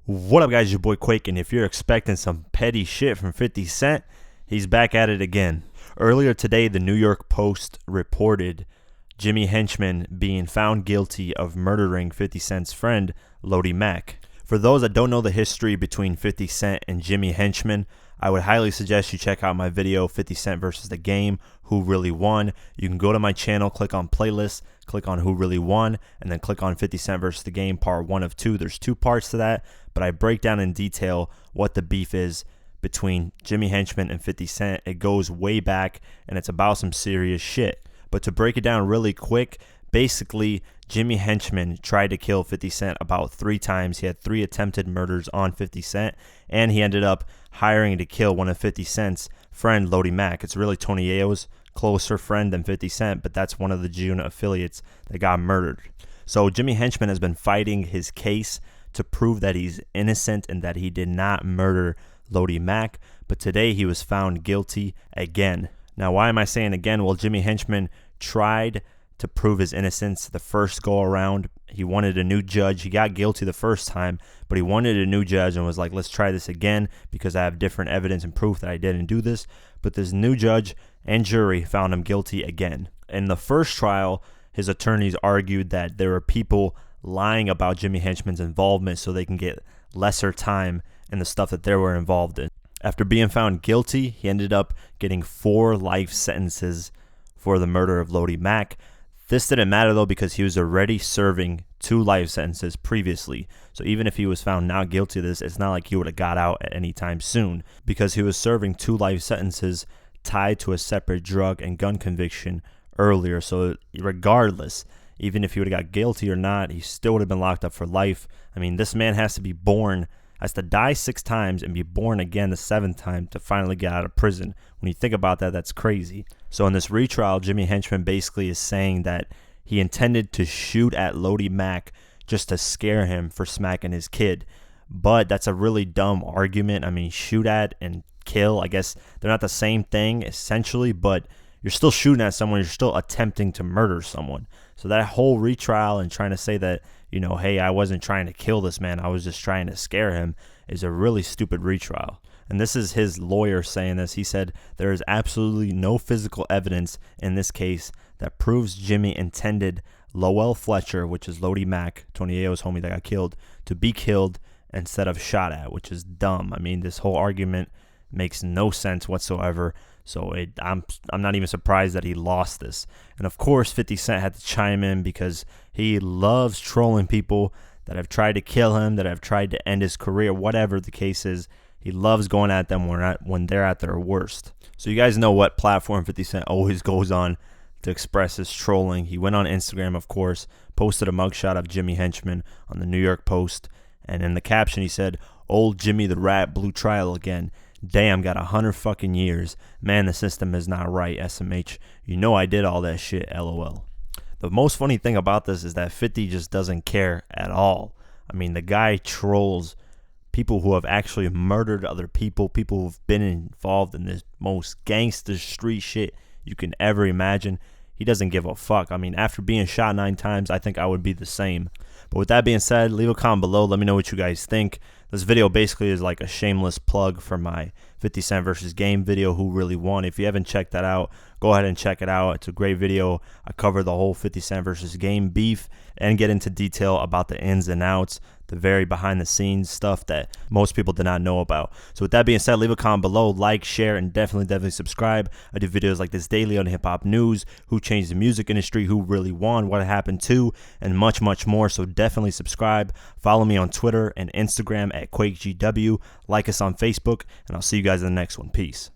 What up, guys? Your boy Quake, and if you're expecting some petty shit from 50 Cent, he's back at it again. Earlier today, the New York Post reported Jimmy Henchman being found guilty of murdering 50 Cent's friend, Lodi Mack. For those that don't know the history between 50 Cent and Jimmy Henchman, I would highly suggest you check out my video, 50 Cent versus the Game, Who Really Won. You can go to my channel, click on Playlists, click on Who Really Won, and then click on 50 Cent versus the Game, part 1 of 2. There's 2 parts to that, but I break down in detail what the beef is between Jimmy Henchman and 50 Cent. It goes way back, and it's about some serious shit. But to break it down really quick, basically, Jimmy Henchman tried to kill 50 Cent about 3 times. He had 3 attempted murders on 50 Cent, and he ended up hiring to kill one of 50 Cent's friend, Lodi Mack. It's really Tony Yayo's closer friend than 50 Cent, but that's one of the June affiliates that got murdered. So Jimmy Henchman has been fighting his case to prove that he's innocent and that he did not murder Lodi Mack, but today he was found guilty again. Now, why am I saying again? Well, Jimmy Henchman tried to prove his innocence the first go around. He wanted a new judge. He got guilty the first time, but he wanted a new judge and was like, let's try this again because I have different evidence and proof that I didn't do this. But this new judge and jury found him guilty again. In the first trial, his attorneys argued that there were people lying about Jimmy Henchman's involvement so they can get lesser time in the stuff that they were involved in. After being found guilty, he ended up getting 4 life sentences for the murder of Lodi Mack. This didn't matter though because he was already serving 2 life sentences previously. So even if he was found not guilty of this, it's not like he would have got out at any time soon because he was serving 2 life sentences tied to a separate drug and gun conviction earlier. So regardless, even if he would have got guilty or not, he still would have been locked up for life. I mean, this man has to die 6 times and be born again the 7th time to finally get out of prison. When you think about that, that's crazy. So in this retrial, Jimmy Henchman basically is saying that he intended to shoot at Lodi Mack just to scare him for smacking his kid. But that's a really dumb argument. I mean, shoot at and kill, I guess they're not the same thing essentially, but you're still shooting at someone. You're still attempting to murder someone. So that whole retrial and trying to say that, you know, hey, I wasn't trying to kill this man, I was just trying to scare him, is a really stupid retrial. And this is his lawyer saying this. He said, there is absolutely no physical evidence in this case that proves Jimmy intended Lowell Fletcher, which is Lodi Mack, Tony Yayo's homie that got killed, to be killed instead of shot at, which is dumb. I mean, this whole argument makes no sense whatsoever. So I'm not even surprised that he lost this. And of course, 50 Cent had to chime in because he loves trolling people that have tried to kill him, that have tried to end his career, whatever the case is. He loves going at them when they're at their worst. So you guys know what platform 50 Cent always goes on to express his trolling. He went on Instagram, of course, posted a mugshot of Jimmy Henchman on the New York Post. And in the caption, he said, "Old Jimmy the Rat blew trial again. Damn, got 100 fucking years. Man, the system is not right, SMH. You know I did all that shit, LOL." The most funny thing about this is that 50 just doesn't care at all. I mean, the guy trolls people who have actually murdered other people, people who've been involved in the most gangster street shit you can ever imagine. He doesn't give a fuck. I mean, after being shot 9 times, I think I would be the same. But with that being said, leave a comment below. Let me know what you guys think. This video basically is like a shameless plug for my 50 Cent versus Game video, Who Really Won. If you haven't checked that out, go ahead and check it out. It's a great video. I cover the whole 50 Cent versus Game beef and get into detail about the ins and outs, the very behind the scenes stuff that most people did not know about. So with that being said, leave a comment below, like, share, and definitely subscribe. I do videos like this daily on hip hop news, who changed the music industry, who really won, what happened to, and much more. So definitely subscribe. Follow me on Twitter and Instagram at QuakeGW. Like us on Facebook, and I'll see you guys in the next one. Peace.